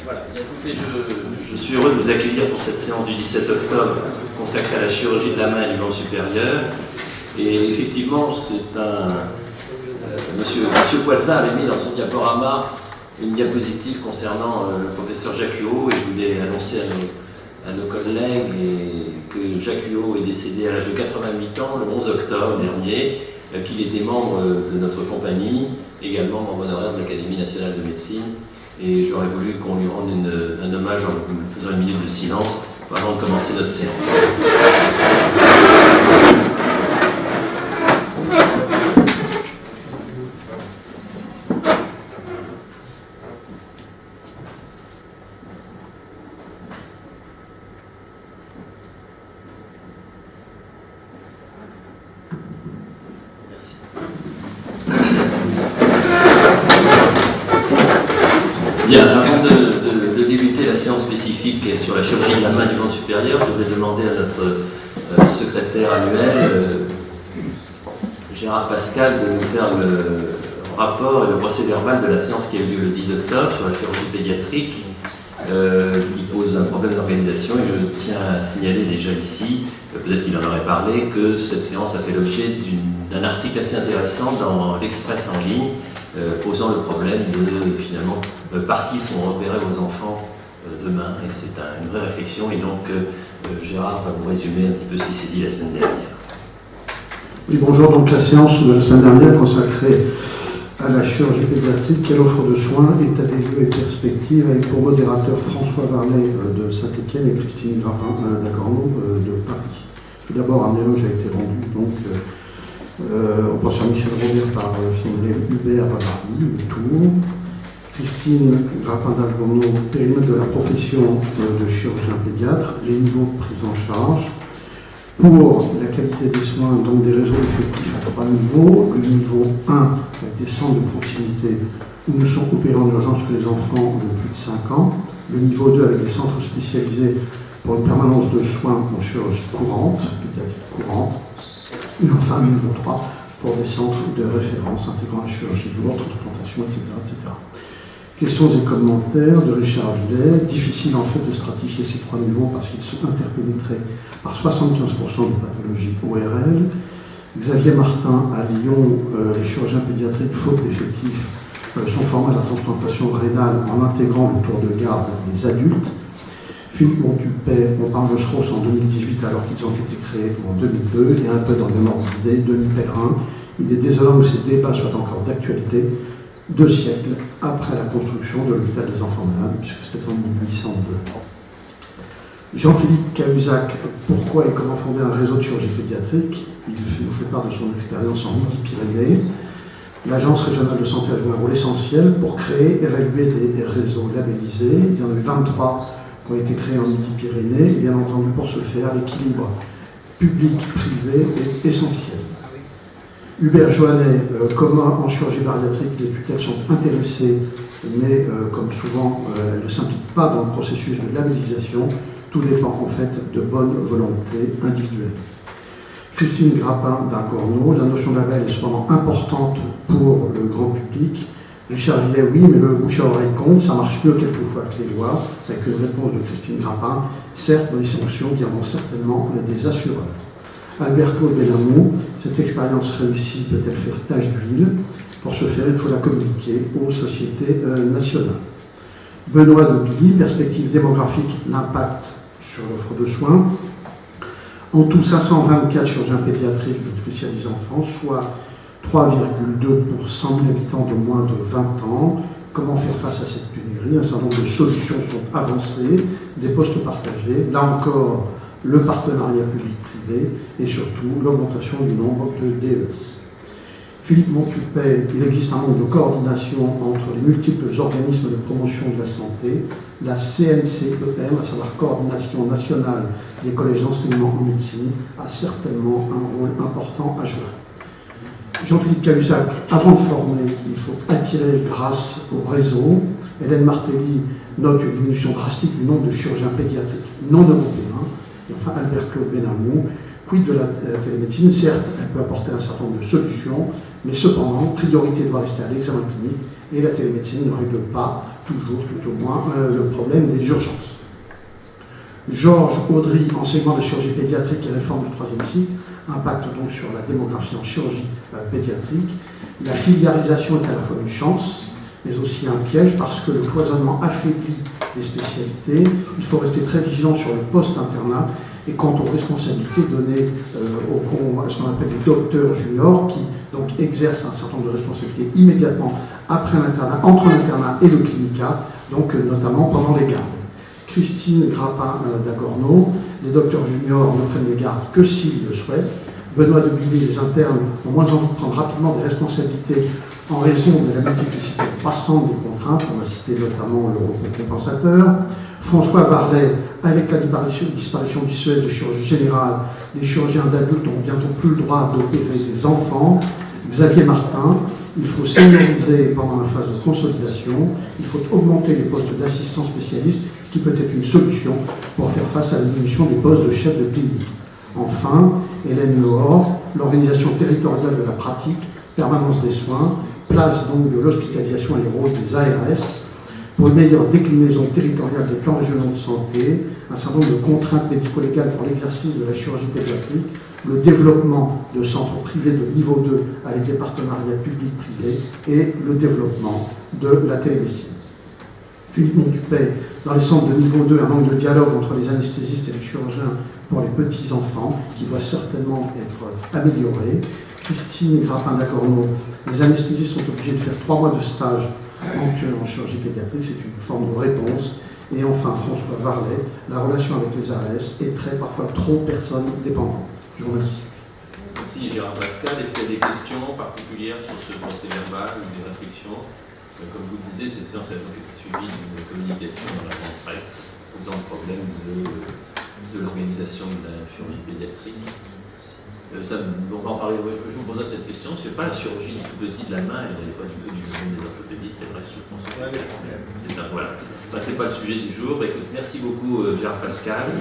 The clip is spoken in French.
Voilà, écoutez, je suis heureux de vous accueillir pour cette séance du 17 octobre consacrée à la chirurgie de la main et du membre supérieur. Et effectivement, c'est Monsieur Poitvin avait mis dans son diaporama une diapositive concernant le professeur Jacques Huot, et je voulais annoncer à nos collègues que Jacques Huot est décédé à l'âge de 88 ans le 11 octobre dernier, qu'il était membre de notre compagnie, également membre honoraire de l'Académie nationale de médecine. Et j'aurais voulu qu'on lui rende un hommage en faisant une minute de silence avant de commencer notre séance. Merci. Bien, avant de débuter la séance spécifique sur la chirurgie de la main du membre supérieur, je vais demander à notre secrétaire annuel, Gérard Pascal, de nous faire le rapport et le procès verbal de la séance qui a eu lieu le 10 octobre sur la chirurgie pédiatrique, qui pose un problème d'organisation. Et je tiens à signaler déjà ici, peut-être qu'il en aurait parlé, que cette séance a fait l'objet d'un article assez intéressant dans l'Express en ligne, posant le problème de finalement par qui sont repérés vos enfants demain. Et c'est une vraie réflexion. Et donc Gérard va vous résumer un petit peu ce qui s'est dit la semaine dernière. Oui, bonjour. Donc la séance de la semaine dernière consacrée à la chirurgie pédiatrique, quelle offre de soins, état des lieux et perspectives, avec pour modérateur François Varlet de Saint-Étienne et Christine Grappin d'Agorneau de Paris. Tout d'abord, un éloge a été rendu donc au professeur Michel Robert par son élève Hubert Bardi, le Tour. Christine Grappin d'Agorneau, périmètre de la profession de chirurgien pédiatre, les niveaux de prise en charge. Pour la qualité des soins, donc des réseaux effectifs à 3 niveaux. Le niveau 1, avec des centres de proximité où ne sont opérés en urgence que les enfants de plus de 5 ans. Le niveau 2, avec des centres spécialisés pour une permanence de soins en chirurgie courante, pédiatrique courante. Et enfin, le niveau 3, pour des centres de référence intégrant la chirurgie lourde, transplantation, etc., etc. Questions et commentaires de Richard Villet. Difficile en fait de stratifier ces 3 niveaux parce qu'ils sont interpénétrés par 75% de pathologies ORL. Xavier Martin à Lyon, les chirurgiens pédiatriques faute d'effectifs sont formés à la transplantation rénale en intégrant le tour de garde des adultes. Philippe Montupet, on parle de SROS en 2018 alors qu'ils ont été créés en 2002, et un peu dans le même ordre d'idée, Denis Perrin. Il est désolant que ces débats soient encore d'actualité 2 siècles après la construction de l'hôpital des enfants malades, puisque c'était en 1802. Jean-Philippe Cahuzac, pourquoi et comment fonder un réseau de chirurgie pédiatrique? Il nous fait part de son expérience en Midi-Pyrénées. L'Agence régionale de santé a joué un rôle essentiel pour créer, évaluer des réseaux labellisés. Il y en a eu 23 qui ont été créés en Midi-Pyrénées. Et bien entendu, pour ce faire, l'équilibre public-privé est essentiel. Hubert Joannet, comment en chirurgie bariatrique, les tutelles sont intéressées, mais comme souvent, elles ne s'impliquent pas dans le processus de labellisation. Tout dépend en fait de bonne volonté individuelle. Christine Grappin d'Agorneau, la notion de label est cependant importante pour le grand public. Richard Villet, oui, mais le bouche à oreille compte, ça marche mieux quelquefois que les lois, avec une réponse de Christine Grappin. Certes, les sanctions viendront certainement des assureurs. Albert Claude Benamou, cette expérience réussie peut-elle faire tache d'huile? Pour ce faire, il faut la communiquer aux sociétés nationales. Benoît de Guilly, perspective démographique, l'impact sur l'offre de soins. En tout, 524 chirurgiens pédiatriques spécialisés en France, soit 3,2 pour 100 000 habitants de moins de 20 ans. Comment faire face à cette pénurie? Un certain nombre de solutions sont avancées, des postes partagés. Là encore, le partenariat public-privé et surtout l'augmentation du nombre de DES. Philippe Montupet, il existe un manque de coordination entre les multiples organismes de promotion de la santé, la CNCEM, à savoir Coordination nationale des collèges d'enseignement en médecine, a certainement un rôle important à jouer. Jean-Philippe Cahuzac, avant de former, il faut attirer grâce au réseau. Hélène Martelly note une diminution drastique du nombre de chirurgiens pédiatriques non européens. Et enfin, Albert Claude Benamou, quid de la télémédecine? Certes, elle peut apporter un certain nombre de solutions, mais cependant, priorité doit rester à l'examen clinique et la télémédecine ne règle pas toujours, tout au moins, le problème des urgences. Georges Audry, enseignement de chirurgie pédiatrique et réforme du troisième cycle, impacte donc sur la démographie en chirurgie pédiatrique. La filiarisation est à la fois une chance, mais aussi un piège parce que le cloisonnement affaiblit les spécialités. Il faut rester très vigilant sur le post-internat et quant aux responsabilités données à ce qu'on appelle les docteurs juniors qui donc exercent un certain nombre de responsabilités immédiatement après l'internat, entre l'internat et le clinica, donc notamment pendant les gardes. Christine Grappin d'Agorno, les docteurs juniors ne prennent les gardes que s'ils le souhaitent. Benoît de Billy, les internes ont moins envie de prendre rapidement des responsabilités en raison de la multiplicité croissante des contraintes. On va citer notamment le repos compensateur. François Varlet, avec la disparition du SUEL de chirurgie générale, les chirurgiens d'adultes n'ont bientôt plus le droit d'opérer des enfants. Xavier Martin, il faut senioriser pendant la phase de consolidation, il faut augmenter les postes d'assistants spécialistes, ce qui peut être une solution pour faire face à la diminution des postes de chef de clinique. Enfin, Hélène Lehor, l'organisation territoriale de la pratique, permanence des soins, place donc de l'hospitalisation et les rôles des ARS, pour une meilleure déclinaison territoriale des plans régionaux de santé, un certain nombre de contraintes médico-légales pour l'exercice de la chirurgie pédiatrique, le développement de centres privés de niveau 2 avec des partenariats publics-privés et le développement de la télémédecine. Philippe Montupet, dans les centres de niveau 2, un manque de dialogue entre les anesthésistes et les chirurgiens pour les petits-enfants qui doit certainement être amélioré. Christine Grappin d'Agorno, les anesthésistes sont obligés de faire 3 mois de stage en chirurgie pédiatrique, c'est une forme de réponse. Et enfin, François Varlet, la relation avec les ARS est parfois trop personne dépendante. Je vous remercie. Merci Gérard Pascal. Est-ce qu'il y a des questions particulières sur ce procès verbal ou des réflexions? Comme je vous le disais, cette séance a donc été suivie d'une communication dans la grande presse posant le problème de l'organisation de la chirurgie pédiatrique. On va en parler. Je vous poserai cette question. La chirurgie du tout petit de la main, elle n'est pas du tout du domaine des orthopédistes, c'est vrai, je pense que voilà. C'est pas le sujet du jour. Écoute, merci beaucoup Gérard Pascal.